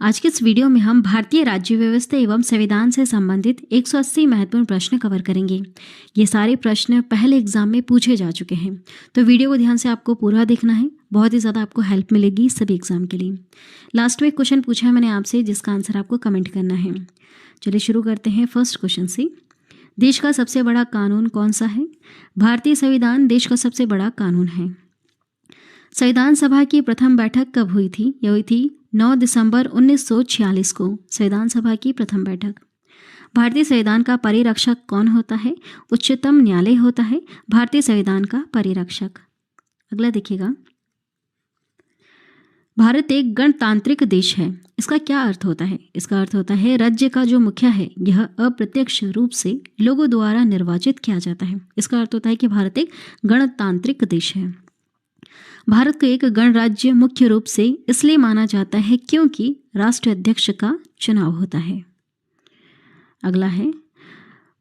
आज के इस वीडियो में हम भारतीय राज्य व्यवस्था एवं संविधान से संबंधित 180 महत्वपूर्ण प्रश्न कवर करेंगे। ये सारे प्रश्न पहले एग्जाम में पूछे जा चुके हैं, तो वीडियो को ध्यान से आपको पूरा देखना है। बहुत ही ज़्यादा आपको हेल्प मिलेगी सभी एग्जाम के लिए। लास्ट में एक क्वेश्चन पूछा है मैंने आपसे, जिसका आंसर आपको कमेंट करना है। चलिए शुरू करते हैं फर्स्ट क्वेश्चन से। देश का सबसे बड़ा कानून कौन सा है? भारतीय संविधान देश का सबसे बड़ा कानून है। संविधान सभा की प्रथम बैठक कब हुई थी? यह हुई थी 9 दिसंबर 1946 को। संविधान सभा की प्रथम बैठक। भारतीय संविधान का परिरक्षक कौन होता है? उच्चतम न्यायालय होता है भारतीय संविधान का परिरक्षक। अगला देखिएगा, भारत एक गणतांत्रिक देश है। इसका क्या अर्थ होता है? इसका अर्थ होता है राज्य का जो मुखिया है यह अप्रत्यक्ष रूप से लोगों द्वारा निर्वाचित किया जाता है। इसका अर्थ होता है कि भारत एक गणतांत्रिक देश है। भारत को एक गणराज्य मुख्य रूप से इसलिए माना जाता है क्योंकि राष्ट्राध्यक्ष का चुनाव होता है। अगला है,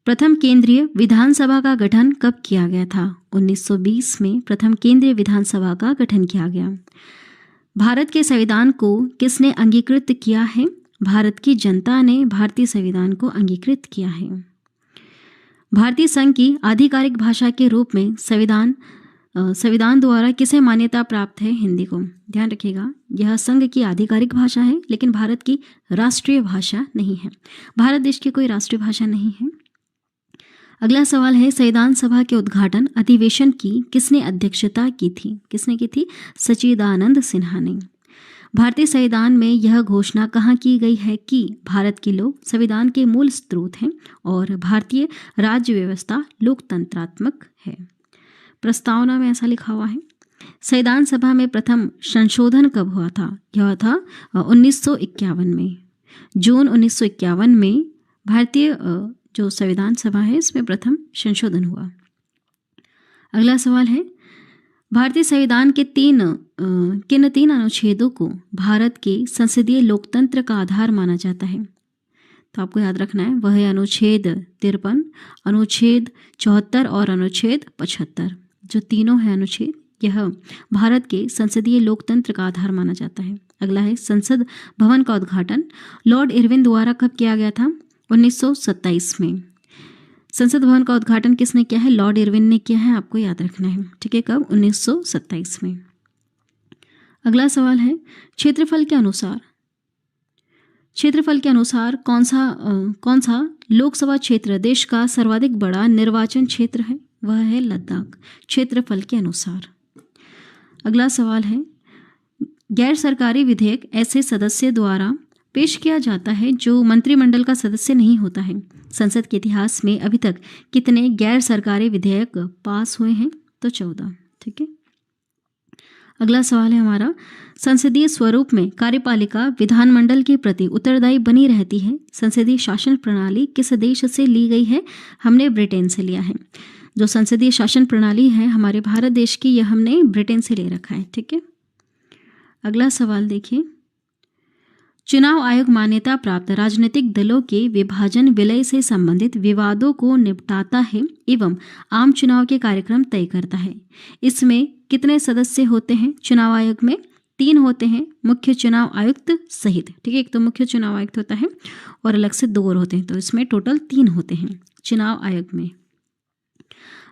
प्रथम केंद्रीय विधानसभा का गठन कब किया गया था? 1920 में प्रथम केंद्रीय विधानसभा का गठन किया गया। भारत के संविधान को किसने अंगीकृत किया है? भारत की जनता ने भारतीय संविधान को अंगीकृत किया है। भारतीय संघ की आधिकारिक भाषा के रूप में संविधान द्वारा किसे मान्यता प्राप्त है? हिंदी को। ध्यान रखिएगा, यह संघ की आधिकारिक भाषा है लेकिन भारत की राष्ट्रीय भाषा नहीं है। भारत देश की कोई राष्ट्रीय भाषा नहीं है। अगला सवाल है, संविधान सभा के उद्घाटन अधिवेशन की किसने अध्यक्षता की थी? किसने की थी? सच्चिदानंद सिन्हा ने। भारतीय संविधान में यह घोषणा कहाँ की गई है कि भारत के लोग संविधान के मूल स्रोत हैं और भारतीय राज्य व्यवस्था लोकतंत्रात्मक है। प्रस्तावना में ऐसा लिखा हुआ है। संविधान सभा में प्रथम संशोधन कब हुआ था? यह था 1951 में। जून 1951 में भारतीय जो संविधान सभा है इसमें प्रथम संशोधन हुआ। अगला सवाल है, भारतीय संविधान के किन तीन अनुच्छेदों को भारत के संसदीय लोकतंत्र का आधार माना जाता है? तो आपको याद रखना है, वह है अनुच्छेद 53, अनुच्छेद 74 और अनुच्छेद 75। जो तीनों हैं अनुच्छेद, यह भारत के संसदीय लोकतंत्र का आधार माना जाता है। अगला है, संसद भवन का उद्घाटन लॉर्ड इरविन द्वारा कब किया गया था? 1927 में। संसद भवन का उद्घाटन किसने किया है? लॉर्ड इरविन ने किया है, आपको याद रखना है। ठीक है, कब? 1927 में। अगला सवाल है, क्षेत्रफल के अनुसार कौन सा लोकसभा क्षेत्र देश का सर्वाधिक बड़ा निर्वाचन क्षेत्र है? वह है लद्दाख, क्षेत्रफल के अनुसार। अगला सवाल है, गैर सरकारी विधेयक ऐसे सदस्य द्वारा पेश किया जाता है जो मंत्रिमंडल का सदस्य नहीं होता है। संसद के इतिहास में अभी तक कितने गैर सरकारी विधेयक पास हुए हैं? तो 14। ठीक है। अगला सवाल है हमारा, संसदीय स्वरूप में कार्यपालिका विधानमंडल के प्रति उत्तरदायी बनी रहती है। संसदीय शासन प्रणाली किस देश से ली गई है? हमने ब्रिटेन से लिया है। जो संसदीय शासन प्रणाली है हमारे भारत देश की, यह हमने ब्रिटेन से ले रखा है। ठीक है। अगला सवाल देखिए, चुनाव आयोग मान्यता प्राप्त राजनीतिक दलों के विभाजन विलय से संबंधित विवादों को निपटाता है एवं आम चुनाव के कार्यक्रम तय करता है। इसमें कितने सदस्य होते हैं? चुनाव आयोग में 3 होते हैं, मुख्य चुनाव आयुक्त सहित। ठीक है, एक तो मुख्य चुनाव आयुक्त होता है और अलग से 2 और होते हैं, तो इसमें टोटल 3 होते हैं चुनाव आयोग में।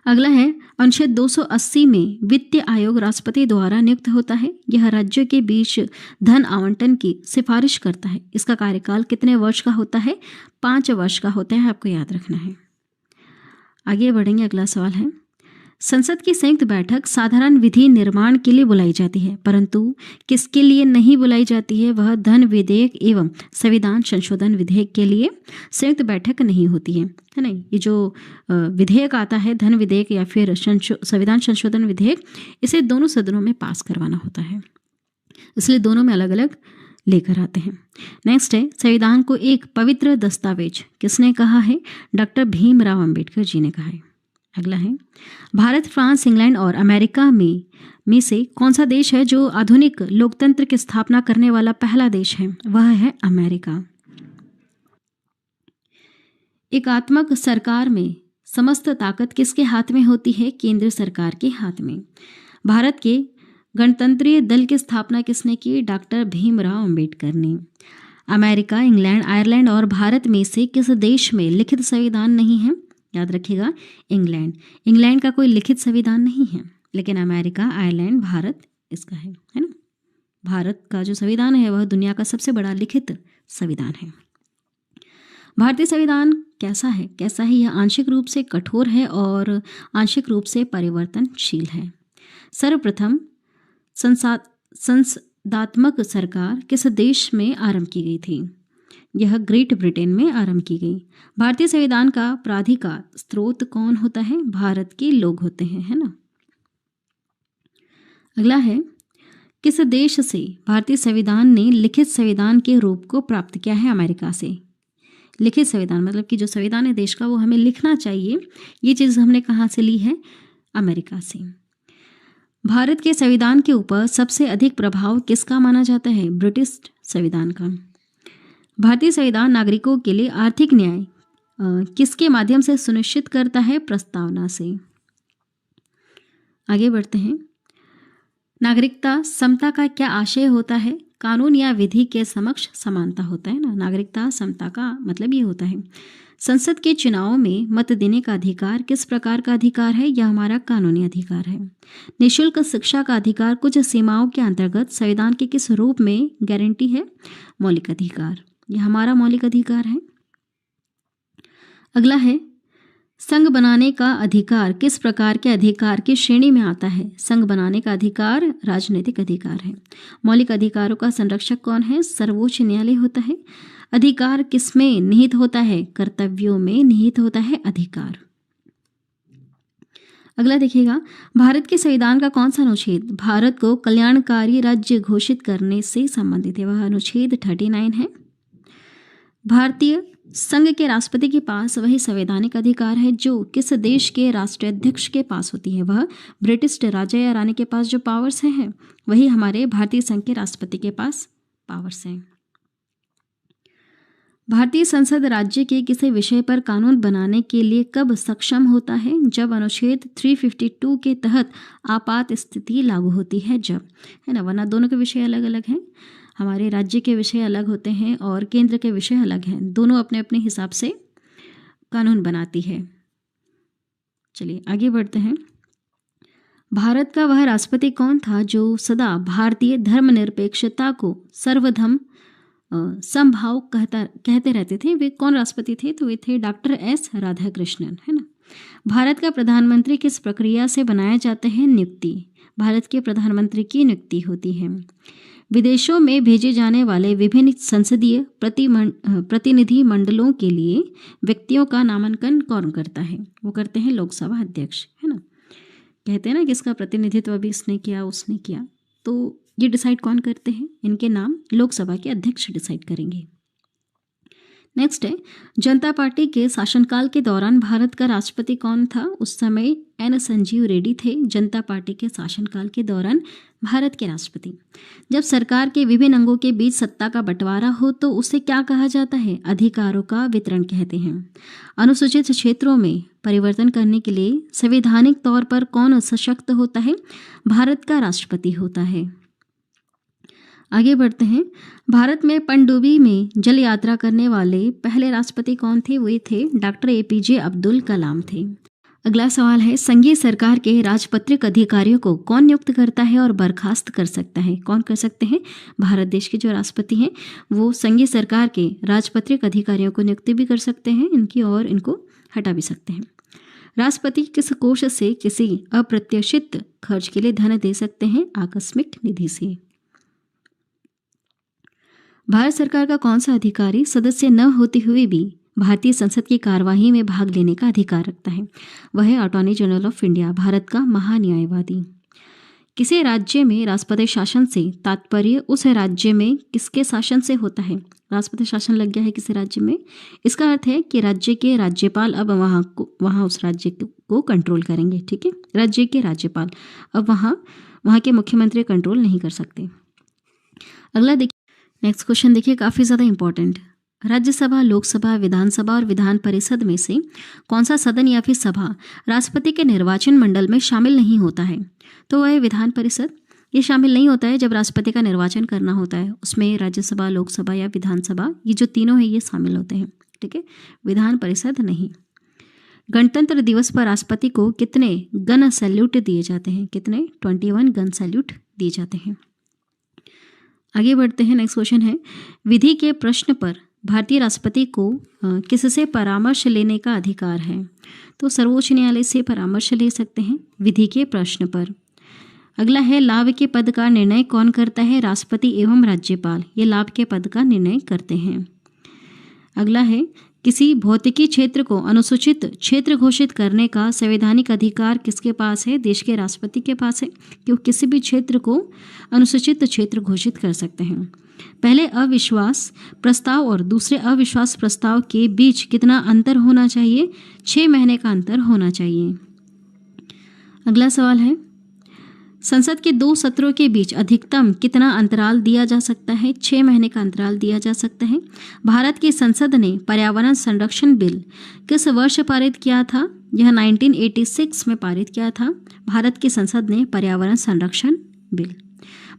अगला है, अनुच्छेद 280 में वित्तीय आयोग राष्ट्रपति द्वारा नियुक्त होता है। यह राज्यों के बीच धन आवंटन की सिफारिश करता है। इसका कार्यकाल कितने वर्ष का होता है? 5 वर्ष का होता है, आपको याद रखना है। आगे बढ़ेंगे। अगला सवाल है, संसद की संयुक्त बैठक साधारण विधि निर्माण के लिए बुलाई जाती है, परंतु किसके लिए नहीं बुलाई जाती है? वह धन विधेयक एवं संविधान संशोधन विधेयक के लिए संयुक्त बैठक नहीं होती है ना। ये जो विधेयक आता है, धन विधेयक या फिर संविधान संशोधन विधेयक, इसे दोनों सदनों में पास करवाना होता है, इसलिए दोनों में अलग अलग लेकर आते हैं। नेक्स्ट है, संविधान को एक पवित्र दस्तावेज किसने कहा है? डॉक्टर भीमराव अंबेडकर जी ने कहा है। अगला है, भारत, फ्रांस, इंग्लैंड और अमेरिका में से कौन सा देश है जो आधुनिक लोकतंत्र की स्थापना करने वाला पहला देश है? वह है अमेरिका। एकात्मक सरकार में समस्त ताकत किसके हाथ में होती है? केंद्र सरकार के हाथ में। भारत के गणतंत्रीय दल की स्थापना किसने की? डॉक्टर भीमराव अंबेडकर ने। अमेरिका, इंग्लैंड, आयरलैंड और भारत में से किस देश में लिखित संविधान नहीं है? याद रखिएगा, इंग्लैंड का कोई लिखित संविधान नहीं है, लेकिन अमेरिका, आयरलैंड, भारत इसका है ना। भारत का जो संविधान है वह दुनिया का सबसे बड़ा लिखित संविधान है। भारतीय संविधान कैसा है? यह आंशिक रूप से कठोर है और आंशिक रूप से परिवर्तनशील है। सर्वप्रथम संसदात्मक सरकार किस देश में आरंभ की गई थी? यह ग्रेट ब्रिटेन में आरंभ की गई। भारतीय संविधान का प्राधिकार स्रोत कौन होता है? भारत के लोग होते हैं, है ना। अगला है, किस देश से भारतीय संविधान ने लिखित संविधान के रूप को प्राप्त किया है? अमेरिका से। लिखित संविधान मतलब कि जो संविधान है देश का वो हमें लिखना चाहिए, ये चीज़ हमने कहाँ से ली है? अमेरिका से। भारत के संविधान के ऊपर सबसे अधिक प्रभाव किसका माना जाता है? ब्रिटिश संविधान का। भारतीय संविधान नागरिकों के लिए आर्थिक न्याय किसके माध्यम से सुनिश्चित करता है? प्रस्तावना से। आगे बढ़ते हैं। नागरिकता समता का क्या आशय होता है? कानून या विधि के समक्ष समानता होता है ना। नागरिकता समता का मतलब ये होता है। संसद के चुनाव में मत देने का अधिकार किस प्रकार का अधिकार है? यह हमारा कानूनी अधिकार है। निःशुल्क शिक्षा का अधिकार कुछ सीमाओं के अंतर्गत संविधान के किस रूप में गारंटी है? मौलिक अधिकार। यह हमारा मौलिक अधिकार है। अगला है, संघ बनाने का अधिकार किस प्रकार के अधिकार की श्रेणी में आता है? संघ बनाने का अधिकार राजनीतिक अधिकार है। मौलिक अधिकारों का संरक्षक कौन है? सर्वोच्च न्यायालय होता है। अधिकार किसमें निहित होता है? कर्तव्यों में निहित होता है अधिकार। अगला देखिएगा, भारत के संविधान का कौन सा अनुच्छेद भारत को कल्याणकारी राज्य घोषित करने से संबंधित है? वह अनुच्छेद 39 है। भारतीय संघ के राष्ट्रपति के पास वही संवैधानिक अधिकार है जो किस देश के राष्ट्राध्यक्ष के पास होती है? वह ब्रिटिश राजा या रानी के पास जो पावर्स हैं वही हमारे भारतीय संघ के राष्ट्रपति के पास पावर्स हैं। भारतीय संसद राज्य के किसी विषय पर कानून बनाने के लिए कब सक्षम होता है? जब अनुच्छेद 352 के तहत आपात स्थिति लागू होती है, जब, है ना। वरना दोनों के विषय अलग अलग हैं। हमारे राज्य के विषय अलग होते हैं और केंद्र के विषय अलग हैं। दोनों अपने अपने हिसाब से कानून बनाती है। चलिए आगे बढ़ते हैं। भारत का वह राष्ट्रपति कौन था जो सदा भारतीय धर्मनिरपेक्षता को सर्वधर्म समभाव कहते रहते थे? वे कौन राष्ट्रपति थे? तो वे थे डॉक्टर एस राधाकृष्णन, है ना। भारत का प्रधानमंत्री किस प्रक्रिया से बनाया जाता है? नियुक्ति। भारत के प्रधानमंत्री की नियुक्ति होती है। विदेशों में भेजे जाने वाले विभिन्न संसदीय प्रतिनिधि मंडलों के लिए व्यक्तियों का नामांकन कौन करता है? वो करते हैं लोकसभा अध्यक्ष, है ना। कहते हैं ना किसका प्रतिनिधित्व अभी इसने किया उसने किया, तो ये डिसाइड कौन करते हैं? इनके नाम लोकसभा के अध्यक्ष डिसाइड करेंगे। नेक्स्ट है, जनता पार्टी के शासनकाल के दौरान भारत का राष्ट्रपति कौन था? उस समय एन संजीव रेड्डी थे जनता पार्टी के शासनकाल के दौरान भारत के राष्ट्रपति। जब सरकार के विभिन्न अंगों के बीच सत्ता का बंटवारा हो तो उसे क्या कहा जाता है? अधिकारों का वितरण कहते हैं। अनुसूचित क्षेत्रों में परिवर्तन करने के लिए संवैधानिक तौर पर कौन सशक्त होता है? भारत का राष्ट्रपति होता है। आगे बढ़ते हैं। भारत में पनडुब्बी में जल यात्रा करने वाले पहले राष्ट्रपति कौन थे? वे थे डॉक्टर APJ अब्दुल कलाम थे। अगला सवाल है, संघीय सरकार के राजपत्रित अधिकारियों को कौन नियुक्त करता है और बर्खास्त कर सकता है? कौन कर सकते हैं? भारत देश के जो राष्ट्रपति हैं वो संघीय सरकार के राजपत्रित अधिकारियों को नियुक्ति भी कर सकते हैं इनकी, और इनको हटा भी सकते हैं। राष्ट्रपति किस कोष से किसी अप्रत्याशित खर्च के लिए धन दे सकते हैं? आकस्मिक निधि से। भारत सरकार का कौन सा अधिकारी सदस्य न होते हुए भी भारतीय संसद की कार्यवाही में भाग लेने का अधिकार रखता है? वह है attorney general of India, Bharat का महान्यायवादी। किसी राज्य में राष्ट्रपति शासन से तात्पर्य उस राज्य में किसके शासन से होता है? राष्ट्रपति शासन लग गया है किसी राज्य में, इसका अर्थ है कि राज्य के राज्यपाल अब वहाँ उस राज्य को कंट्रोल करेंगे। ठीक है, राज्य के राज्यपाल अब वहाँ के मुख्यमंत्री कंट्रोल नहीं कर सकते। अगला देखिए, नेक्स्ट क्वेश्चन देखिए, काफ़ी ज़्यादा इंपॉर्टेंट। राज्यसभा, लोकसभा, विधानसभा और विधान परिषद में से कौन सा सदन या फिर सभा राष्ट्रपति के निर्वाचन मंडल में शामिल नहीं होता है? तो वह विधान परिषद। ये शामिल नहीं होता है जब राष्ट्रपति का निर्वाचन करना होता है, उसमें राज्यसभा, लोकसभा या विधानसभा, ये जो तीनों है ये शामिल होते हैं। ठीक है, विधान परिषद नहीं। गणतंत्र दिवस पर राष्ट्रपति को कितने गन सैल्यूट दिए जाते हैं? कितने? 21 गन सैल्यूट दिए जाते हैं। आगे बढ़ते हैं। नेक्स्ट क्वेश्चन है, विधि के प्रश्न पर भारतीय राष्ट्रपति को किससे परामर्श लेने का अधिकार है? तो सर्वोच्च न्यायालय से परामर्श ले सकते हैं विधि के प्रश्न पर। अगला है, लाभ के पद का निर्णय कौन करता है? राष्ट्रपति एवं राज्यपाल, ये लाभ के पद का निर्णय करते हैं। अगला है, किसी भौतिकी क्षेत्र को अनुसूचित क्षेत्र घोषित करने का संवैधानिक अधिकार किसके पास है? देश के राष्ट्रपति के पास है कि वो किसी भी क्षेत्र को अनुसूचित क्षेत्र घोषित कर सकते हैं। पहले अविश्वास प्रस्ताव और दूसरे अविश्वास प्रस्ताव के बीच कितना अंतर होना चाहिए? 6 महीने का अंतर होना चाहिए। अगला सवाल है, संसद के 2 सत्रों के बीच अधिकतम कितना अंतराल दिया जा सकता है? 6 महीने का अंतराल दिया जा सकता है। भारत की संसद ने पर्यावरण संरक्षण बिल किस वर्ष पारित किया था? यह 1986 में पारित किया था भारत की संसद ने पर्यावरण संरक्षण बिल।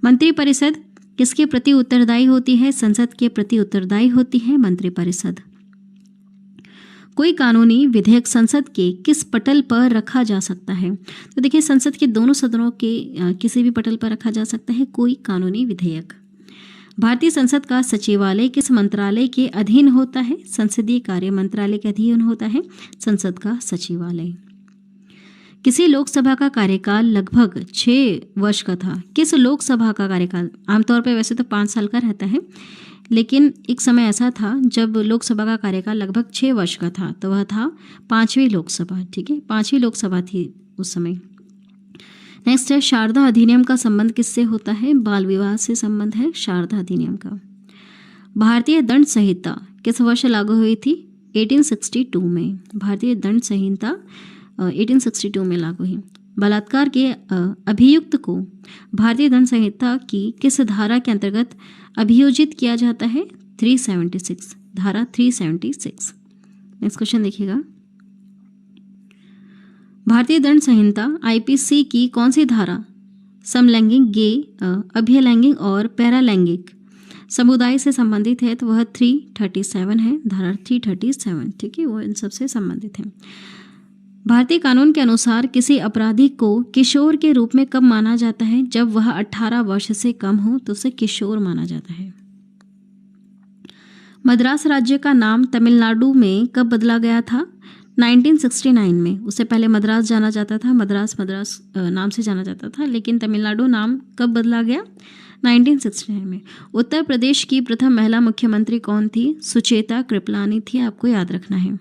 मंत्रिपरिषद किसके प्रति उत्तरदायी होती है? संसद के प्रति उत्तरदायी होती है मंत्रिपरिषद। कोई कानूनी विधेयक संसद के किस पटल पर रखा जा सकता है? तो देखिए, संसद के दोनों सदनों के किसी भी पटल पर रखा जा सकता है कोई कानूनी विधेयक। भारतीय संसद का सचिवालय किस मंत्रालय के अधीन होता है? संसदीय कार्य मंत्रालय के अधीन होता है संसद का सचिवालय। किसी लोकसभा का कार्यकाल लगभग 6 वर्ष का था। किस लोकसभा का कार्यकाल? आमतौर पर वैसे तो 5 साल का रहता है, लेकिन एक समय ऐसा था जब लोकसभा का कार्यकाल लगभग 6 वर्ष का था, तो वह था 5वीं लोकसभा। ठीक है, 5वीं लोकसभा थी उस समय। नेक्स्ट है, शारदा अधिनियम का संबंध किससे होता है? बाल विवाह से संबंध है शारदा अधिनियम का। भारतीय दंड संहिता किस वर्ष लागू हुई थी? 1862 में। भारतीय दंड संहिता 1862 में लागू हुई। बलात्कार के अभियुक्त को भारतीय दंड संहिता की किस धारा के अंतर्गत अभियोजित किया जाता है? 376, धारा 376। नेक्स्ट क्वेश्चन देखिएगा, भारतीय दंड संहिता आईपीसी की कौन सी धारा समलैंगिक, गे, अभ्यलैंगिक और पैरालैंगिक समुदाय से संबंधित है? तो वह 337 है, धारा 337। ठीक है, वो इन सबसे संबंधित है। भारतीय कानून के अनुसार किसी अपराधी को किशोर के रूप में कब माना जाता है? जब वह 18 वर्ष से कम हो तो उसे किशोर माना जाता है। मद्रास राज्य का नाम तमिलनाडु में कब बदला गया था? 1969 में। उससे पहले मद्रास जाना जाता था, मद्रास नाम से जाना जाता था, लेकिन तमिलनाडु नाम कब बदला गया? 1969 में। उत्तर प्रदेश की प्रथम महिला मुख्यमंत्री कौन थी? सुचेता कृपलानी थी, आपको याद रखना है।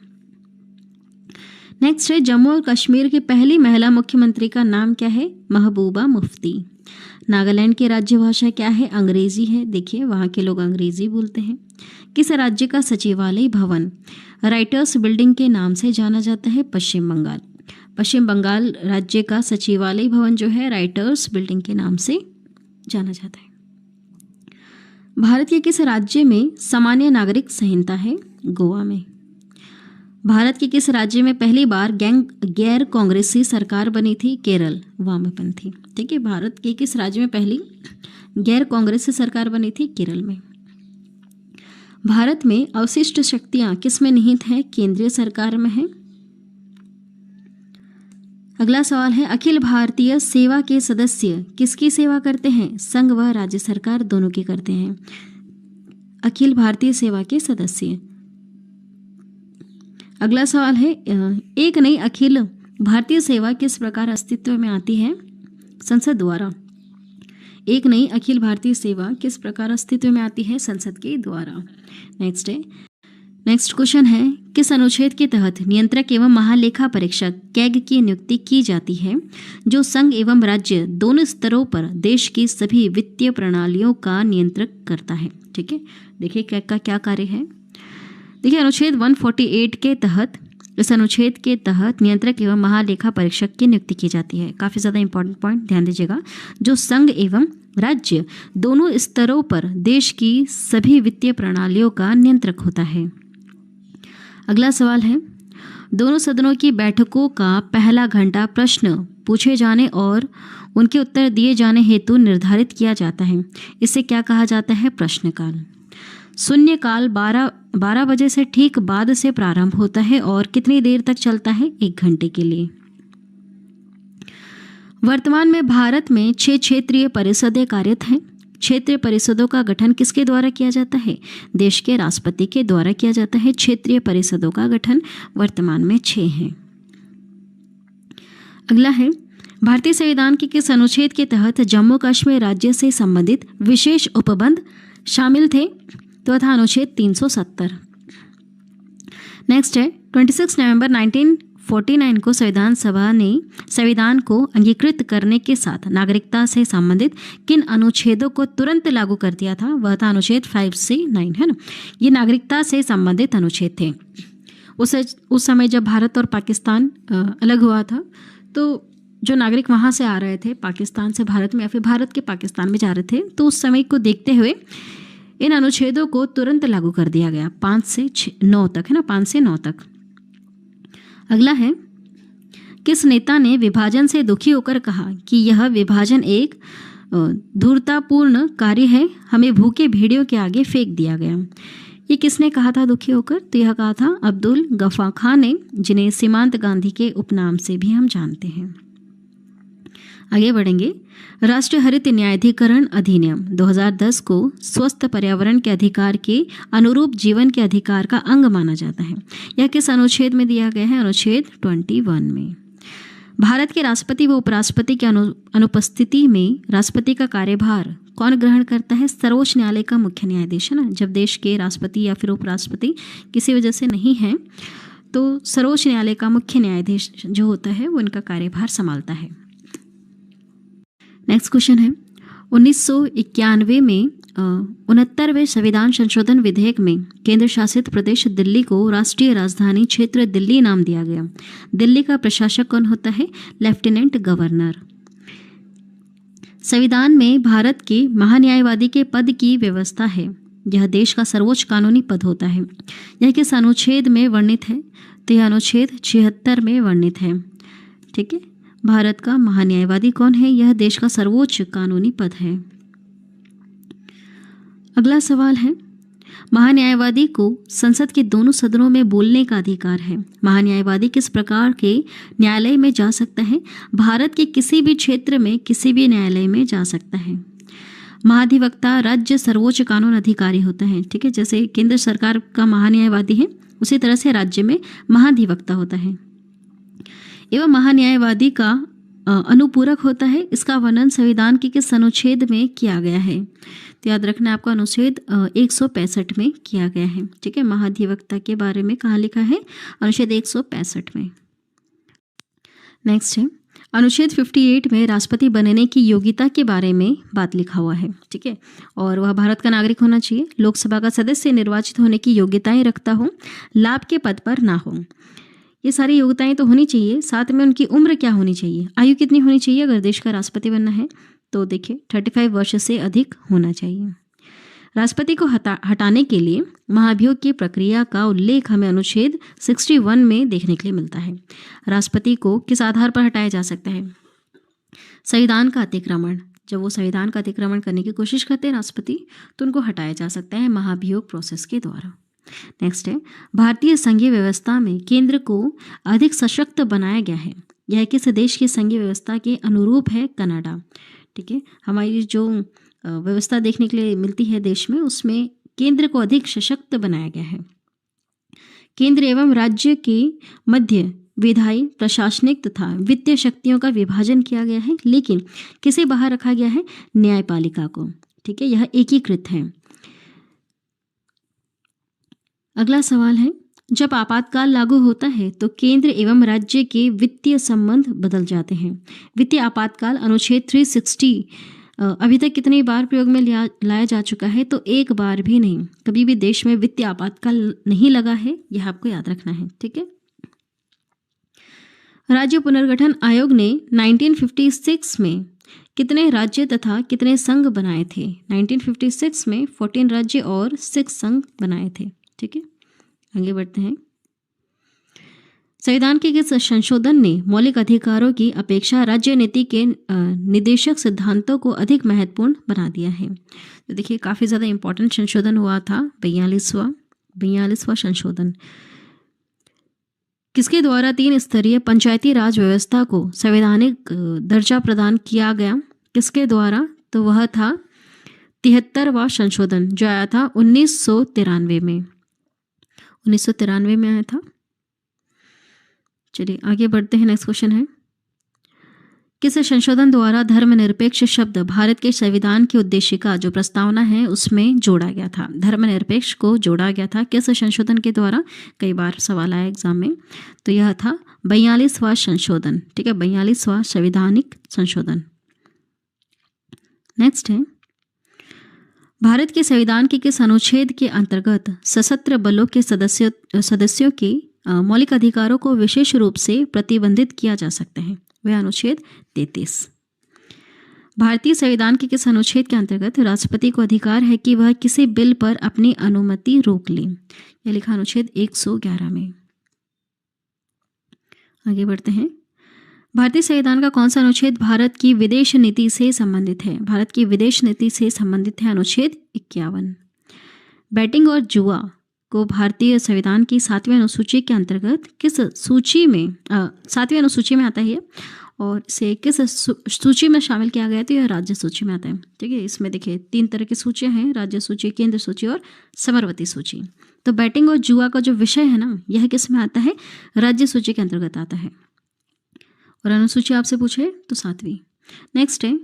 नेक्स्ट है, जम्मू और कश्मीर की पहली महिला मुख्यमंत्री का नाम क्या है? महबूबा मुफ्ती। नागालैंड की राज्य भाषा क्या है? अंग्रेजी है। देखिए, वहाँ के लोग अंग्रेजी बोलते हैं। किस राज्य का सचिवालय भवन राइटर्स बिल्डिंग के नाम से जाना जाता है? पश्चिम बंगाल। पश्चिम बंगाल राज्य का सचिवालय भवन जो है राइटर्स बिल्डिंग के नाम से जाना जाता है। भारत के किस राज्य में सामान्य नागरिक संहिता है? गोवा में। भारत के किस राज्य में पहली बार गैर कांग्रेसी सरकार बनी थी? केरल, वामपंथी। ठीक है, भारत के किस राज्य में पहली गैर कांग्रेसी सरकार बनी थी? केरल में। भारत में अवशिष्ट शक्तियां किस में निहित हैं? केंद्रीय सरकार में है। अगला सवाल है, अखिल भारतीय सेवा के सदस्य किसकी सेवा करते हैं? संघ व राज्य सरकार दोनों की करते हैं। अखिल भारतीय सेवा के सदस्य। अगला सवाल है, एक नई अखिल भारतीय सेवा किस प्रकार अस्तित्व में आती है? संसद द्वारा। एक नई अखिल भारतीय सेवा किस प्रकार अस्तित्व में आती है? संसद के द्वारा। नेक्स्ट क्वेश्चन है, किस अनुच्छेद के तहत नियंत्रक एवं महालेखा परीक्षक कैग की नियुक्ति की जाती है, जो संघ एवं राज्य दोनों स्तरों पर देश की सभी वित्तीय प्रणालियों का नियंत्रण करता है? ठीक है, देखिए कैग का क्या कार्य है। देखिए, अनुच्छेद 148 के तहत, इस अनुच्छेद के तहत नियंत्रक एवं महालेखा परीक्षक की नियुक्ति की जाती है। काफ़ी ज़्यादा इंपॉर्टेंट पॉइंट, ध्यान दीजिएगा। जो संघ एवं राज्य दोनों स्तरों पर देश की सभी वित्तीय प्रणालियों का नियंत्रक होता है। अगला सवाल है, दोनों सदनों की बैठकों का पहला घंटा प्रश्न पूछे जाने और उनके उत्तर दिए जाने हेतु निर्धारित किया जाता है। इसे क्या कहा जाता है? प्रश्नकाल। शून्यकाल 12 बजे से ठीक बाद से प्रारंभ होता है और कितनी देर तक चलता है? 1 घंटे के लिए। वर्तमान में भारत में 6 क्षेत्रीय परिषदें कार्यरत हैं। क्षेत्रीय परिषदों का गठन किसके द्वारा किया जाता है? देश के राष्ट्रपति के द्वारा किया जाता है। क्षेत्रीय परिषदों का गठन वर्तमान में 6 हैं। अगला है, भारतीय संविधान के किस अनुच्छेद के तहत जम्मू कश्मीर राज्य से संबंधित विशेष उपबंध शामिल थे? तो था अनुच्छेद 370। नेक्स्ट है, 26 नवंबर 1949 को संविधान सभा ने संविधान को अंगीकृत करने के साथ नागरिकता से संबंधित किन अनुच्छेदों को तुरंत लागू कर दिया था? वह था अनुच्छेद 5 से 9, है ना। ये नागरिकता से संबंधित अनुच्छेद थे। उस समय जब भारत और पाकिस्तान अलग हुआ था, तो जो नागरिक वहाँ से आ रहे थे पाकिस्तान से भारत में या फिर भारत के पाकिस्तान में जा रहे थे, तो उस समय को देखते हुए इन अनुच्छेदों को तुरंत लागू कर दिया गया 5 से 9 तक, है ना, 5 से 9 तक। अगला है, किस नेता ने विभाजन से दुखी होकर कहा कि यह विभाजन एक धूर्ततापूर्ण कार्य है, हमें भूखे भेड़ियों के आगे फेंक दिया गया? ये किसने कहा था दुखी होकर? तो यह कहा था अब्दुल गफ्फार खान ने, जिन्हें सीमांत गांधी के उपनाम से भी हम जानते हैं। आगे बढ़ेंगे। राष्ट्रीय हरित न्यायाधिकरण अधिनियम 2010 को स्वस्थ पर्यावरण के अधिकार के अनुरूप जीवन के अधिकार का अंग माना जाता है। यह किस अनुच्छेद में दिया गया है? अनुच्छेद 21 में। भारत के राष्ट्रपति व उपराष्ट्रपति की अनुपस्थिति में राष्ट्रपति का कार्यभार कौन ग्रहण करता है? सर्वोच्च न्यायालय का मुख्य न्यायाधीश, है ना। जब देश के राष्ट्रपति या फिर उपराष्ट्रपति किसी वजह से नहीं है, तो सर्वोच्च न्यायालय का मुख्य न्यायाधीश जो होता है वो इनका कार्यभार संभालता है। नेक्स्ट क्वेश्चन है, 1991 में 69वें संविधान संशोधन विधेयक में केंद्र शासित प्रदेश दिल्ली को राष्ट्रीय राजधानी क्षेत्र दिल्ली नाम दिया गया। दिल्ली का प्रशासक कौन होता है? Lieutenant governor. संविधान में भारत के महान्यायवादी के पद की व्यवस्था है। यह देश का सर्वोच्च कानूनी पद होता है। यह किस अनुच्छेद में वर्णित है? तो यह अनुच्छेद 76 में वर्णित है। ठीक है, भारत का महान्यायवादी कौन है? यह देश का सर्वोच्च कानूनी पद है। अगला सवाल है, महान्यायवादी को संसद के दोनों सदनों में बोलने का अधिकार है। महान्यायवादी किस प्रकार के न्यायालय में जा सकता है? भारत के किसी भी क्षेत्र में किसी भी न्यायालय में जा सकता है। महाधिवक्ता राज्य सर्वोच्च कानून अधिकारी होता है। ठीक है, जैसे केंद्र सरकार का महान्यायवादी है, उसी तरह से राज्य में महाधिवक्ता होता है। एवं महान्यायवादी का अनुपूरक होता है। इसका वर्णन संविधान के किस अनुच्छेद में किया गया है? तो याद रखना आपका अनुच्छेद 165 में किया गया है। ठीक है, महाधिवक्ता के बारे में कहाँ लिखा है? अनुच्छेद 165 में। नेक्स्ट है, अनुच्छेद 58 में राष्ट्रपति बनने की योग्यता के बारे में बात लिखा हुआ है। ठीक है, और वह भारत का नागरिक होना चाहिए, लोकसभा का सदस्य निर्वाचित होने की योग्यताएं रखता हो, लाभ के पद पर ना हो। ये सारी योग्यताएं तो होनी चाहिए। साथ में उनकी उम्र क्या होनी चाहिए? आयु कितनी होनी चाहिए अगर देश का राष्ट्रपति बनना है? तो देखिए 35 वर्ष से अधिक होना चाहिए। राष्ट्रपति को हटाने के लिए महाभियोग की प्रक्रिया का उल्लेख हमें अनुच्छेद 61 में देखने के लिए मिलता है। राष्ट्रपति को किस आधार पर हटाया जा सकता है? संविधान का अतिक्रमण। जब वो संविधान का अतिक्रमण करने की कोशिश करते हैं राष्ट्रपति, तो उनको हटाया जा सकता है महाभियोग प्रोसेस के द्वारा। नेक्स्ट है, भारतीय संघीय व्यवस्था में केंद्र को अधिक सशक्त बनाया गया है। यह किस देश की संघीय व्यवस्था के अनुरूप है? कनाडा। ठीक है, हमारी जो व्यवस्था देखने के लिए मिलती है देश में, उसमें केंद्र को अधिक सशक्त बनाया गया है। केंद्र एवं राज्य के मध्य विधायी, प्रशासनिक तथा वित्तीय शक्तियों का विभाजन किया गया है, लेकिन किसे बाहर रखा गया है? न्यायपालिका को। ठीक है, यह एकीकृत है। अगला सवाल है, जब आपातकाल लागू होता है तो केंद्र एवं राज्य के वित्तीय संबंध बदल जाते हैं। वित्तीय आपातकाल अनुच्छेद 360 अभी तक कितनी बार प्रयोग में लाया जा चुका है? तो एक बार भी नहीं। कभी भी देश में वित्तीय आपातकाल नहीं लगा है, यह आपको याद रखना है। ठीक है, राज्य पुनर्गठन आयोग ने 1956 में कितने राज्य तथा कितने संघ बनाए थे? 1956 में 14 राज्य और 6 संघ बनाए थे। ठीक है, आगे बढ़ते हैं। संविधान के किस संशोधन ने मौलिक अधिकारों की अपेक्षा राज्य नीति के निदेशक सिद्धांतों को अधिक महत्वपूर्ण बना दिया है? तो देखिए काफ़ी ज़्यादा इम्पोर्टेंट संशोधन हुआ था 42वां संशोधन। किसके द्वारा 3 स्तरीय पंचायती राज व्यवस्था को संवैधानिक दर्जा प्रदान किया गया? किसके द्वारा? तो वह था 73वां संशोधन जो आया था 1993 में। 1993 में आया था। चलिए आगे बढ़ते हैं। नेक्स्ट क्वेश्चन है, किस संशोधन द्वारा धर्मनिरपेक्ष शब्द भारत के संविधान की उद्देशिका जो प्रस्तावना है उसमें जोड़ा गया था? धर्मनिरपेक्ष को जोड़ा गया था किस संशोधन के द्वारा? कई बार सवाल आया एग्जाम में। तो यह था 42वां संशोधन। ठीक है, 42वां संवैधानिक संशोधन। नेक्स्ट है, भारत के संविधान के किस अनुच्छेद के अंतर्गत सशस्त्र बलों के सदस्यों के मौलिक अधिकारों को विशेष रूप से प्रतिबंधित किया जा सकता है? वह अनुच्छेद 33। भारतीय संविधान के किस अनुच्छेद के अंतर्गत राष्ट्रपति को अधिकार है कि वह किसी बिल पर अपनी अनुमति रोक ले? यह लिखा अनुच्छेद 111 में। आगे बढ़ते हैं, भारतीय संविधान का कौन सा अनुच्छेद भारत की विदेश नीति से संबंधित है? भारत की विदेश नीति से संबंधित है अनुच्छेद 51। बैटिंग और जुआ को भारतीय संविधान की 7वीं अनुसूची के अंतर्गत किस सूची में 7वीं अनुसूची में आता है और इसे किस सूची में शामिल किया गया? तो यह राज्य सूची में आता है। ठीक है, इसमें देखिए 3 तरह की सूचियां हैं, राज्य सूची, केंद्र सूची और समवर्ती सूची। तो बैटिंग और जुआ का जो विषय है ना, यह किस में आता है? राज्य सूची के अंतर्गत आता है। और अनुसूची आपसे पूछे तो 7वीं। नेक्स्ट है,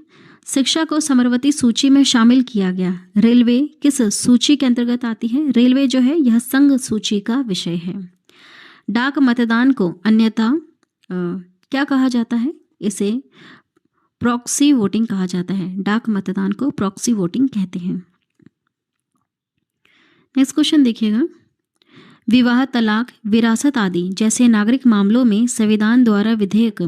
शिक्षा को समवर्ती सूची में शामिल किया गया रेलवे किस सूची के अंतर्गत आती है? रेलवे जो है यह संघ सूची का विषय है। डाक मतदान को अन्यथा क्या कहा जाता है? इसे प्रॉक्सी वोटिंग कहा जाता है। डाक मतदान को प्रॉक्सी वोटिंग कहते हैं। नेक्स्ट क्वेश्चन देखिएगा, विवाह, तलाक, विरासत आदि जैसे नागरिक मामलों में संविधान द्वारा विधेयक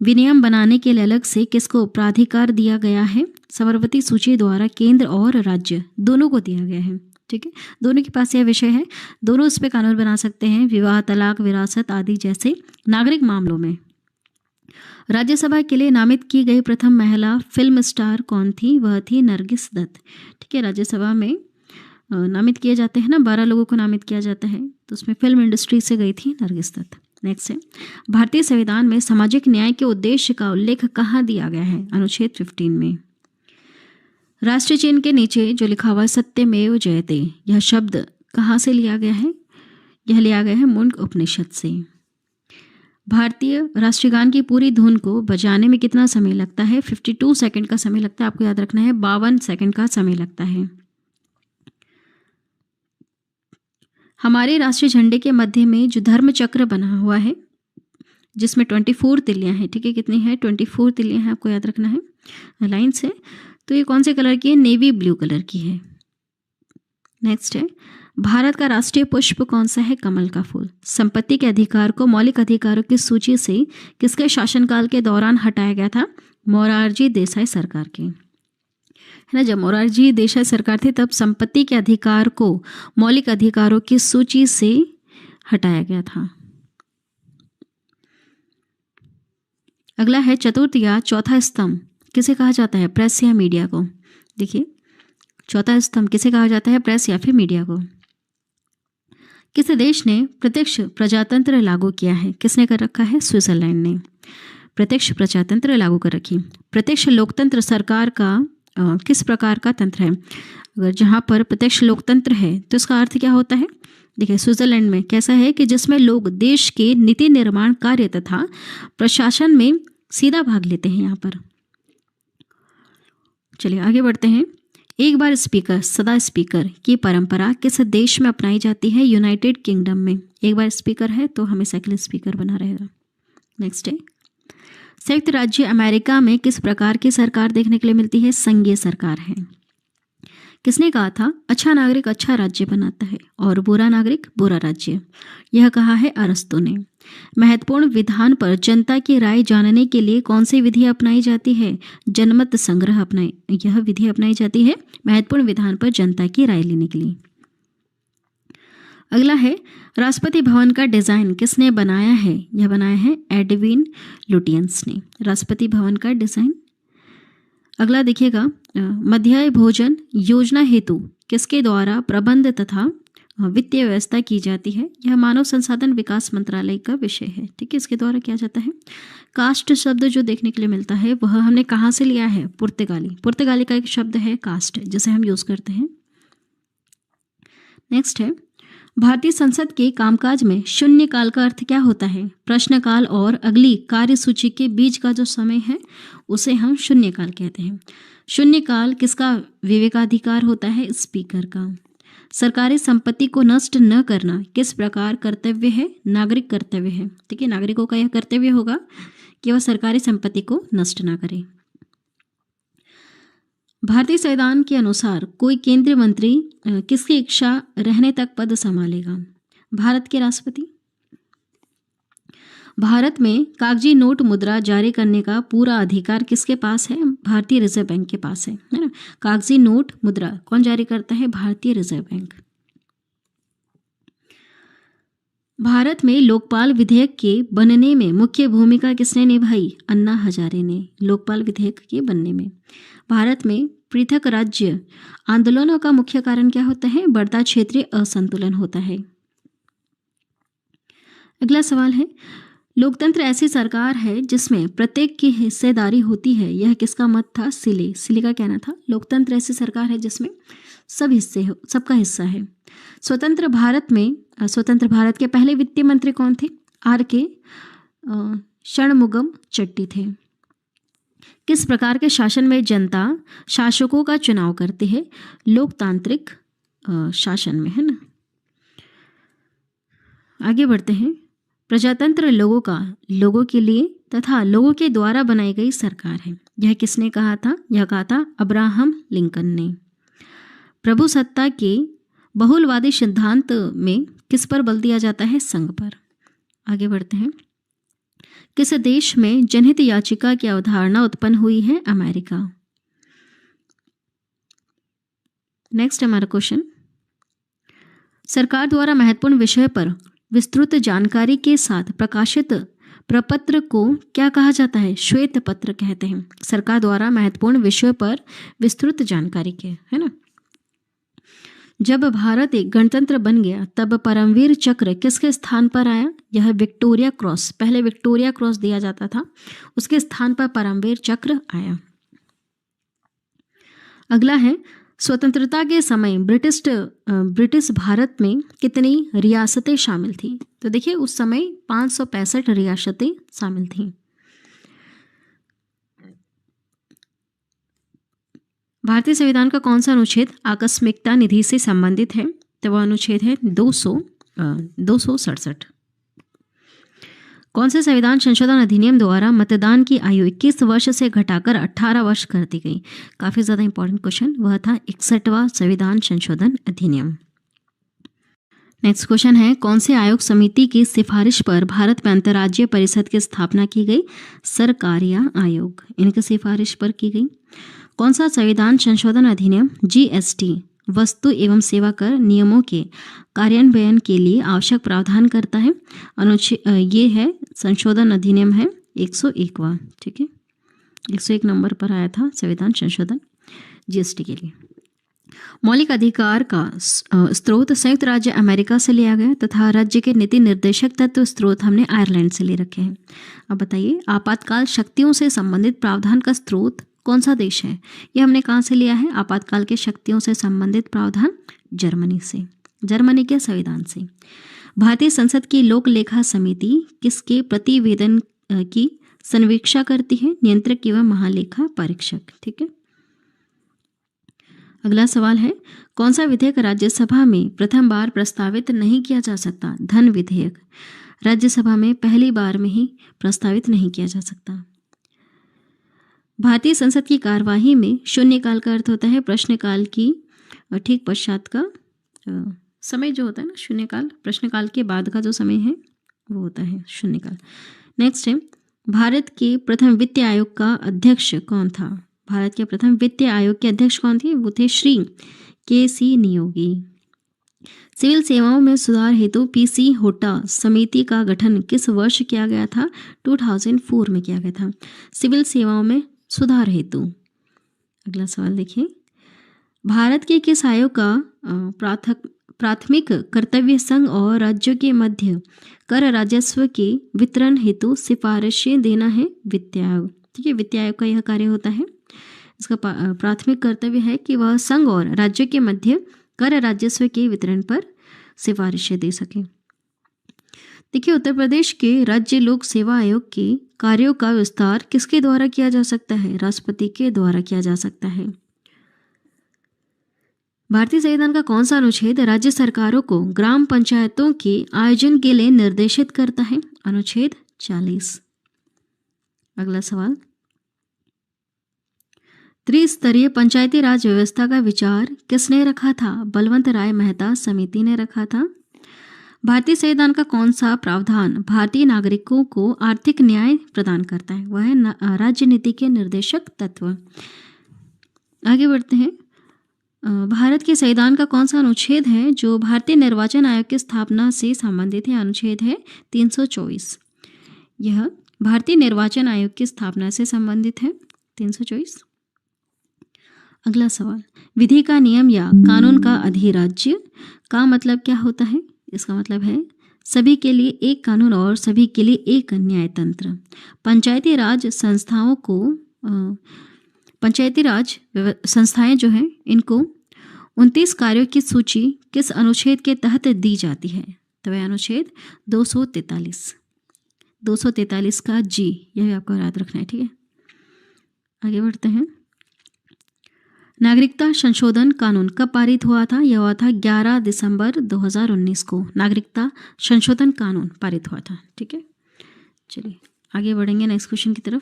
विनियम बनाने के लिए अलग से किसको प्राधिकार दिया गया है? समवर्ती सूची द्वारा केंद्र और राज्य दोनों को दिया गया है। ठीक है, दोनों के पास यह विषय है, दोनों इस पे कानून बना सकते हैं। विवाह, तलाक, विरासत आदि जैसे नागरिक मामलों में। राज्यसभा के लिए नामित की गई प्रथम महिला फिल्म स्टार कौन थी? वह थी नरगिस दत्त। ठीक है, राज्यसभा में नामित किए जाते हैं ना, 12 लोगों को नामित किया जाता है, तो उसमें फिल्म इंडस्ट्री से गई थी नरगिस दत्त। नेक्स्ट है, भारतीय संविधान में सामाजिक न्याय के उद्देश्य का उल्लेख कहाँ दिया गया है? अनुच्छेद 15 में। राष्ट्रीय चिन्ह के नीचे जो लिखा हुआ है सत्यमेव जयते, यह शब्द कहाँ से लिया गया है? यह लिया गया है मुंड उपनिषद से। भारतीय राष्ट्रगान की पूरी धुन को बजाने में कितना समय लगता है? 52 सेकंड का समय लगता है। आपको याद रखना है 52 सेकंड का समय लगता है। हमारे राष्ट्रीय झंडे के मध्य में जो धर्म चक्र बना हुआ है जिसमें 24 तिल्लियां हैं, ठीक है, कितनी है? 24 तिल्लियां हैं, आपको याद रखना है लाइन से। तो ये कौन से कलर की है? नेवी ब्लू कलर की है। नेक्स्ट है, भारत का राष्ट्रीय पुष्प कौन सा है? कमल का फूल। संपत्ति के अधिकार को मौलिक अधिकारों की सूची से किसके शासनकाल के दौरान हटाया गया था? मोरारजी देसाई सरकार के, है ना। जब मोरारजी देसाई सरकार थे तब संपत्ति के अधिकार को मौलिक अधिकारों की सूची से हटाया गया था। अगला है, चतुर्थ या चौथा स्तंभ किसे कहा जाता है? प्रेस या मीडिया को। देखिए, चौथा स्तंभ किसे कहा जाता है? प्रेस या फिर मीडिया को। किस देश ने प्रत्यक्ष प्रजातंत्र लागू किया है? किसने कर रखा है? स्विट्जरलैंड ने प्रत्यक्ष प्रजातंत्र लागू कर रखी। प्रत्यक्ष लोकतंत्र सरकार का किस प्रकार का तंत्र है? अगर जहाँ पर प्रत्यक्ष लोकतंत्र है तो इसका अर्थ क्या होता है? देखिए, स्विट्जरलैंड में कैसा है कि जिसमें लोग देश के नीति निर्माण कार्य तथा प्रशासन में सीधा भाग लेते हैं यहाँ पर। चलिए आगे बढ़ते हैं। एक बार स्पीकर सदा स्पीकर की परंपरा किस देश में अपनाई जाती है? यूनाइटेड किंगडम में। एक बार स्पीकर है तो हमेशा के लिए स्पीकर बना रहेगा। नेक्स्ट है, संयुक्त राज्य अमेरिका में किस प्रकार की सरकार देखने के लिए मिलती है? संघीय सरकार है। किसने कहा था अच्छा नागरिक अच्छा राज्य बनाता है और बुरा नागरिक बुरा राज्य? यह कहा है अरस्तु ने। महत्वपूर्ण विधान पर जनता की राय जानने के लिए कौन सी विधि अपनाई जाती है? जनमत संग्रह यह विधि अपनाई जाती है महत्वपूर्ण विधान पर जनता की राय लेने के लिए। अगला है राष्ट्रपति भवन का डिज़ाइन किसने बनाया है? यह बनाया है एडविन लुटियंस ने, राष्ट्रपति भवन का डिज़ाइन। अगला देखिएगा, मध्याह्न भोजन योजना हेतु किसके द्वारा प्रबंध तथा वित्तीय व्यवस्था की जाती है? यह मानव संसाधन विकास मंत्रालय का विषय है। ठीक है, इसके द्वारा किया जाता है। कास्ट शब्द जो देखने के लिए मिलता है वह हमने कहाँ से लिया है? पुर्तगाली का एक शब्द है कास्ट, जिसे हम यूज करते हैं। नेक्स्ट है, भारतीय संसद के कामकाज में शून्यकाल का अर्थ क्या होता है? प्रश्नकाल और अगली कार्यसूची के बीच का जो समय है उसे हम शून्यकाल कहते हैं। शून्यकाल किसका विवेकाधिकार होता है? स्पीकर का। सरकारी संपत्ति को नष्ट न करना किस प्रकार कर्तव्य है? नागरिक कर्तव्य है। ठीक है, नागरिकों का यह कर्तव्य होगा कि वह सरकारी संपत्ति को नष्ट ना करें। भारतीय संविधान के अनुसार कोई केंद्रीय मंत्री किसकी इच्छा रहने तक पद संभालेगा? भारत के राष्ट्रपति। भारत में कागजी नोट मुद्रा जारी करने का पूरा अधिकार किसके पास है? भारतीय रिजर्व बैंक के पास है ना। कागजी नोट मुद्रा कौन जारी करता है? भारतीय रिजर्व बैंक। भारत में लोकपाल विधेयक के बनने में मुख्य भूमिका किसने निभाई? अन्ना हजारे ने, लोकपाल विधेयक के बनने में। भारत में पृथक राज्य आंदोलनों का मुख्य कारण क्या होता है? बढ़ता क्षेत्रीय असंतुलन होता है। अगला सवाल है, लोकतंत्र ऐसी सरकार है जिसमें प्रत्येक की हिस्सेदारी होती है, यह किसका मत था? सिले का कहना था। लोकतंत्र ऐसी सरकार है जिसमें सबका हिस्सा है। स्वतंत्र भारत के पहले वित्तीय मंत्री कौन थे? R.K. षणमुगम चट्टी थे। किस प्रकार के शासन में जनता शासकों का चुनाव करती है? लोकतांत्रिक शासन में, है ना। आगे बढ़ते हैं। प्रजातंत्र लोगों के लिए तथा लोगों के द्वारा बनाई गई सरकार है, यह किसने कहा था? यह कहा था अब्राहम लिंकन ने। प्रभु सत्ता के बहुलवादी सिद्धांत में किस पर बल दिया जाता है? संघ पर। आगे बढ़ते हैं। किस देश में जनहित याचिका की अवधारणा उत्पन्न हुई है? अमेरिका। नेक्स्ट हमारा क्वेश्चन, सरकार द्वारा महत्वपूर्ण विषय पर विस्तृत जानकारी के साथ प्रकाशित प्रपत्र को क्या कहा जाता है? श्वेत पत्र कहते हैं। सरकार द्वारा महत्वपूर्ण विषय पर विस्तृत जानकारी के, है ना। जब भारत एक गणतंत्र बन गया तब परमवीर चक्र किसके स्थान पर आया? यह विक्टोरिया क्रॉस, पहले विक्टोरिया क्रॉस दिया जाता था, उसके स्थान पर परमवीर चक्र आया। अगला है, स्वतंत्रता के समय ब्रिटिश भारत में कितनी रियासतें शामिल थीं? तो देखिए उस समय 565 रियासतें शामिल थीं। भारतीय संविधान का कौन सा अनुच्छेद आकस्मिकता निधि से संबंधित है? तो वह अनुच्छेद है 267। कौन से संविधान संशोधन अधिनियम द्वारा मतदान की आयु 21 वर्ष से घटाकर 18 वर्ष कर दी गई? काफ़ी ज़्यादा इंपॉर्टेंट क्वेश्चन, वह था 61वां संविधान संशोधन अधिनियम। नेक्स्ट क्वेश्चन है, कौन से आयोग समिति की सिफारिश पर भारत में अंतर्राज्यीय परिषद की स्थापना की गई? सरकारिया आयोग, इनकी सिफारिश पर की गई। कौन सा संविधान संशोधन अधिनियम GST वस्तु एवं सेवा कर नियमों के कार्यान्वयन के लिए आवश्यक प्रावधान करता है? ये है संशोधन अधिनियम है 101वां। ठीक है, 101 नंबर पर आया था संविधान संशोधन GST के लिए। मौलिक अधिकार का स्रोत संयुक्त राज्य अमेरिका से लिया गया तथा राज्य के नीति निर्देशक तत्व स्रोत हमने आयरलैंड से ले रखे हैं। अब बताइए, आपातकाल शक्तियों से संबंधित प्रावधान का स्रोत कौन सा देश है? यह हमने कहाँ से लिया है? आपातकाल के शक्तियों से संबंधित प्रावधान जर्मनी से, जर्मनी के संविधान से। भारतीय संसद की लोक लेखा समिति किसके प्रतिवेदन की संवीक्षा करती है? नियंत्रक एवं महालेखा परीक्षक। ठीक है, अगला सवाल है, कौन सा विधेयक राज्यसभा में प्रथम बार प्रस्तावित नहीं किया जा सकता? धन विधेयक राज्यसभा में पहली बार में ही प्रस्तावित नहीं किया जा सकता। भारतीय संसद की कार्यवाही में शून्यकाल का अर्थ होता है प्रश्नकाल की ठीक पश्चात का समय जो होता है ना, शून्यकाल प्रश्नकाल के बाद का जो समय है वो होता है शून्यकाल। नेक्स्ट है, भारत के प्रथम वित्त आयोग का अध्यक्ष कौन था? भारत के प्रथम वित्त आयोग के अध्यक्ष कौन थे? वो थे श्री KC नियोगी। सिविल सेवाओं में सुधार हेतु पीसी होटा समिति का गठन किस वर्ष किया गया था? 2004 में किया गया था। सिविल सेवाओं में सुधार हेतु। अगला सवाल देखिए, भारत के किस आयोग का प्राथमिक कर्तव्य संघ और राज्यों के मध्य कर राजस्व के वितरण हेतु सिफारिशें देना है? वित्त आयोग। ठीक है, वित्त आयोग का यह कार्य होता है। इसका प्राथमिक कर्तव्य है कि वह संघ और राज्यों के मध्य कर राजस्व के वितरण पर सिफारिशें दे सके। देखिए, उत्तर प्रदेश के राज्य लोक सेवा आयोग के कार्यों का विस्तार किसके द्वारा किया जा सकता है? राष्ट्रपति के द्वारा किया जा सकता है। भारतीय संविधान का कौन सा अनुच्छेद राज्य सरकारों को ग्राम पंचायतों के आयोजन के लिए निर्देशित करता है? अनुच्छेद 40। अगला सवाल, त्रिस्तरीय पंचायती राज व्यवस्था का विचार किसने रखा था? बलवंत राय मेहता समिति ने रखा था। भारतीय संविधान का कौन सा प्रावधान भारतीय नागरिकों को आर्थिक न्याय प्रदान करता है? वह है राज्य नीति के निर्देशक तत्व। आगे बढ़ते हैं, भारत के संविधान का कौन सा अनुच्छेद है जो भारतीय निर्वाचन आयोग की स्थापना से संबंधित है? अनुच्छेद है 324। यह भारतीय निर्वाचन आयोग की स्थापना से संबंधित है, 324। अगला सवाल, विधि का नियम या कानून का अधिराज्य का मतलब क्या होता है? इसका मतलब है सभी के लिए एक कानून और सभी के लिए एक न्यायतंत्र। पंचायती राज संस्थाओं को पंचायती राज संस्थाएं जो हैं इनको 29 कार्यों की सूची किस अनुच्छेद के तहत दी जाती है? तो वह अनुच्छेद 243 का जी, यह भी आपको याद रखना है। ठीक है, आगे बढ़ते हैं, नागरिकता संशोधन कानून कब पारित हुआ था? यह हुआ था 11 दिसंबर 2019 को नागरिकता संशोधन कानून पारित हुआ था। ठीक है, चलिए आगे बढ़ेंगे नेक्स्ट क्वेश्चन की तरफ।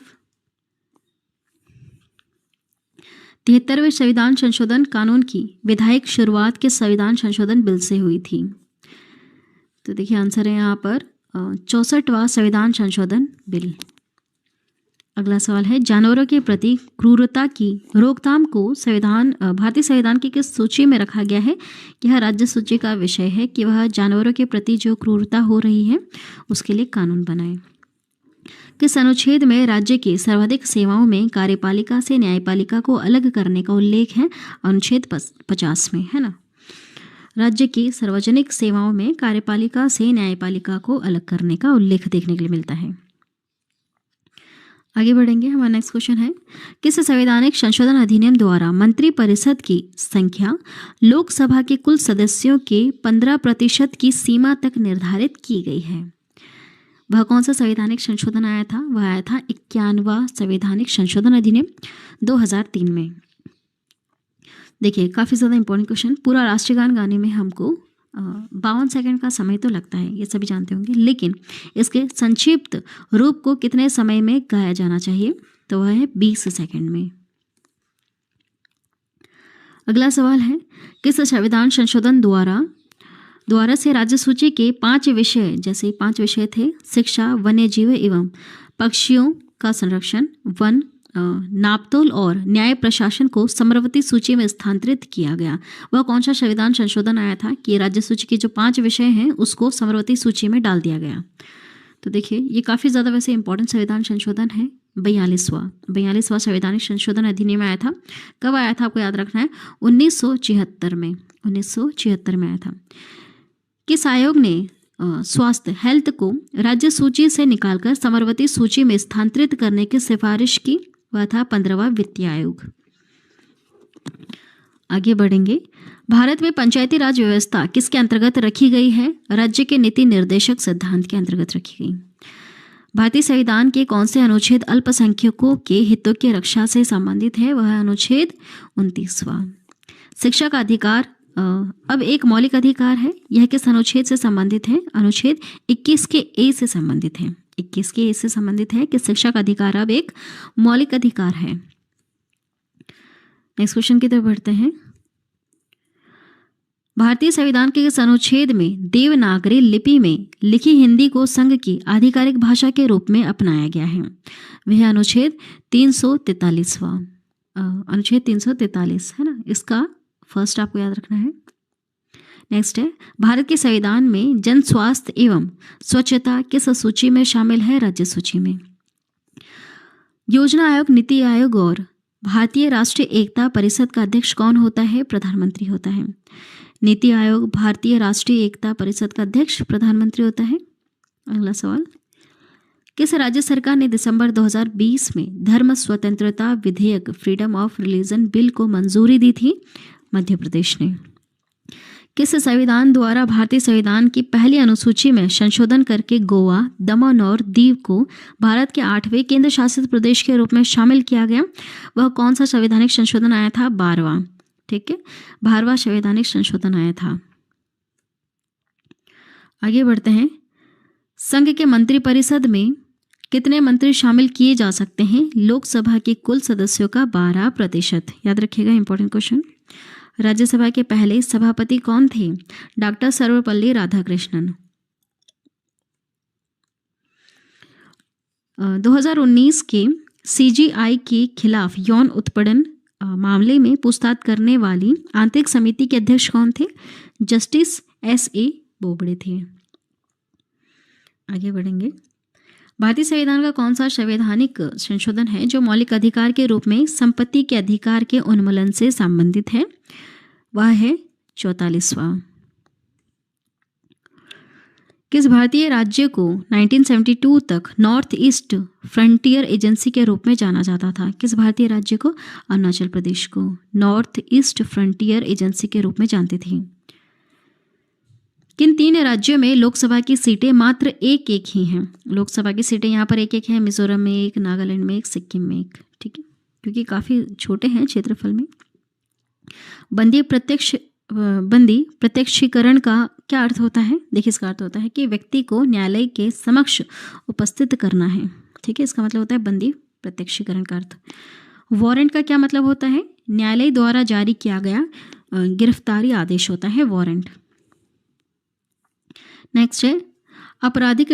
73वें संविधान संशोधन कानून की विधायक शुरुआत किस संविधान संशोधन बिल से हुई थी? तो देखिए आंसर है यहाँ पर 64वां संविधान संशोधन बिल। अगला सवाल है, जानवरों के प्रति क्रूरता की रोकथाम को भारतीय संविधान की किस सूची में रखा गया है? यह राज्य सूची का विषय है कि वह जानवरों के प्रति जो क्रूरता हो रही है उसके लिए कानून बनाए। किस अनुच्छेद में राज्य की सर्वाधिक सेवाओं में कार्यपालिका से न्यायपालिका को अलग करने का उल्लेख है? अनुच्छेद 50 में, है ना। राज्य की सार्वजनिक सेवाओं में कार्यपालिका से न्यायपालिका को अलग करने का उल्लेख देखने के लिए मिलता है। आगे बढ़ेंगे, हमारा नेक्स्ट क्वेश्चन है, किस संवैधानिक संशोधन अधिनियम द्वारा मंत्रिपरिषद की संख्या लोकसभा के कुल सदस्यों के 15% की सीमा तक निर्धारित की गई है? वह कौन सा संवैधानिक संशोधन आया था? वह आया था 51वां संवैधानिक संशोधन अधिनियम 2003 में। देखिए काफ़ी ज़्यादा इंपॉर्टेंट क्वेश्चन, पूरा राष्ट्रगान गाने में हमको 52 सेकंड का समय तो लगता है, ये सभी जानते होंगे, लेकिन इसके संक्षिप्त रूप को कितने समय में गाया जाना चाहिए? तो वह है 20 सेकंड में। अगला सवाल है, किस संविधान संशोधन द्वारा से राज्य सूची के 5 विषय, जैसे 5 विषय थे, शिक्षा, वन्य जीव एवं पक्षियों का संरक्षण, वन, नापतोल और न्याय प्रशासन को समवर्ती सूची में स्थानांतरित किया गया? वह कौन सा संविधान संशोधन आया था कि राज्य सूची के जो 5 विषय हैं उसको समवर्ती सूची में डाल दिया गया? तो देखिए ये काफ़ी ज़्यादा वैसे इंपॉर्टेंट संविधान संशोधन है, 42वां संवैधानिक संशोधन अधिनियम आया था। कब आया था आपको याद रखना है, 1976 में, 1976 में आया था। किस आयोग ने स्वास्थ्य हेल्थ को राज्य सूची से निकालकर समवर्ती सूची में स्थानांतरित करने की सिफारिश की? वह था 15वां वित्तीय आयोग। आगे बढ़ेंगे, भारत में पंचायती राज व्यवस्था किसके अंतर्गत रखी गई है? राज्य के नीति निर्देशक सिद्धांत के अंतर्गत रखी गई। भारतीय संविधान के कौन से अनुच्छेद अल्पसंख्यकों के हितों की रक्षा से संबंधित है? वह अनुच्छेद 29वां। शिक्षा का अधिकार अब एक मौलिक अधिकार है, यह किस अनुच्छेद से संबंधित है? अनुच्छेद 21 के ए से संबंधित है, 21 के ए से संबंधित है कि शिक्षा का अधिकार अब एक मौलिक अधिकार है। नेक्स्ट क्वेश्चन की तरफ बढ़ते हैं, भारतीय संविधान के इस अनुच्छेद में देवनागरी लिपि में लिखी हिंदी को संघ की आधिकारिक भाषा के रूप में अपनाया गया है? वह अनुच्छेद 343वां, अनुच्छेद 343 है ना। इसका फर्स्ट आपको याद रखना है, नेक्स्ट है, भारत के संविधान में जन स्वास्थ्य एवं स्वच्छता किस सूची में शामिल है? राज्य सूची में। योजना आयोग, नीति आयोग और भारतीय राष्ट्रीय एकता परिषद का अध्यक्ष कौन होता है? प्रधानमंत्री होता है। नीति आयोग, भारतीय राष्ट्रीय एकता परिषद का अध्यक्ष प्रधानमंत्री होता है। अगला सवाल, किस राज्य सरकार ने दिसंबर 2020 में धर्म स्वतंत्रता विधेयक फ्रीडम ऑफ रिलीजन बिल को मंजूरी दी थी? मध्य प्रदेश ने। किस संविधान द्वारा भारतीय संविधान की पहली अनुसूची में संशोधन करके गोवा, दमन और दीव को भारत के 8वें केंद्र शासित प्रदेश के रूप में शामिल किया गया? वह कौन सा संवैधानिक संशोधन आया था? 12वां। ठीक है, 12वां संवैधानिक संशोधन आया था। आगे बढ़ते हैं। संघ के मंत्रिपरिषद में कितने मंत्री शामिल किए जा सकते हैं? लोकसभा के कुल सदस्यों का 12%। याद रखिएगा, इंपॉर्टेंट क्वेश्चन। राज्यसभा के पहले सभापति कौन थे? डॉक्टर सर्वपल्ली राधाकृष्णन। 2019 के CGI के खिलाफ यौन उत्पीड़न मामले में पूछताछ करने वाली आंतरिक समिति के अध्यक्ष कौन थे? जस्टिस SA बोबड़े थे। आगे बढ़ेंगे। भारतीय संविधान का कौन सा संवैधानिक संशोधन है जो मौलिक अधिकार के रूप में संपत्ति के अधिकार के उन्मूलन से संबंधित है? वह है 44वां। किस भारतीय राज्य को 1972 तक नॉर्थ ईस्ट फ्रंटियर एजेंसी के रूप में जाना जाता था? किस भारतीय राज्य को? अरुणाचल प्रदेश को नॉर्थ ईस्ट फ्रंटियर एजेंसी के रूप में जानते थे। किन 3 राज्यों में लोकसभा की सीटें मात्र एक ही हैं? लोकसभा की सीटें यहाँ पर एक हैं, मिजोरम में एक, नागालैंड में एक, सिक्किम में एक। ठीक है, क्योंकि काफ़ी छोटे हैं क्षेत्रफल में। बंदी प्रत्यक्षीकरण का क्या अर्थ होता है? देखिए, इसका अर्थ होता है कि व्यक्ति को न्यायालय के समक्ष उपस्थित करना है। ठीक है, इसका मतलब होता है बंदी प्रत्यक्षीकरण का अर्थ। वारंट का क्या मतलब होता है? न्यायालय द्वारा जारी किया गया गिरफ्तारी आदेश होता है वारंट। नेक्स्ट है, आपराधिक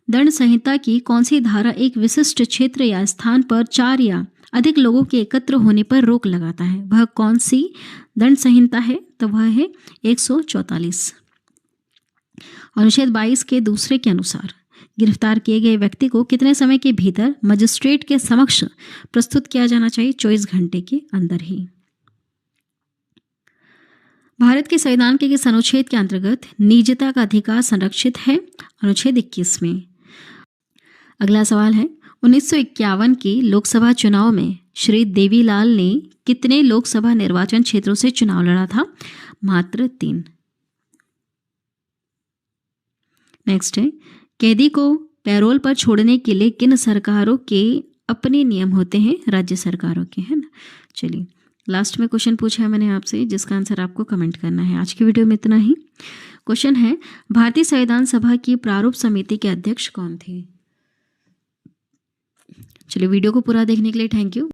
दंड संहिता की कौन सी धारा एक विशिष्ट क्षेत्र या स्थान पर 4 या अधिक लोगों के एकत्र होने पर रोक लगाता है? वह कौन सी दंड संहिता है? तो वह है 144। अनुच्छेद 22 के दूसरे के अनुसार गिरफ्तार किए गए व्यक्ति को कितने समय के भीतर मजिस्ट्रेट के समक्ष प्रस्तुत किया जाना चाहिए? 24 घंटे के अंदर ही। भारत के संविधान के किस अनुच्छेद के अंतर्गत निजता का अधिकार संरक्षित है? अनुच्छेद 21 में। अगला सवाल है, 1951 के लोकसभा चुनाव में श्री देवीलाल ने कितने लोकसभा निर्वाचन क्षेत्रों से चुनाव लड़ा था? मात्र 3। नेक्स्ट है, कैदी को पैरोल पर छोड़ने के लिए किन सरकारों के अपने नियम होते हैं? राज्य सरकारों के, है ना। चलिए, लास्ट में क्वेश्चन पूछा है मैंने आपसे, जिसका आंसर आपको कमेंट करना है। आज की वीडियो में इतना ही। क्वेश्चन है, भारतीय संविधान सभा की प्रारूप समिति के अध्यक्ष कौन थे? चलिए, वीडियो को पूरा देखने के लिए थैंक यू।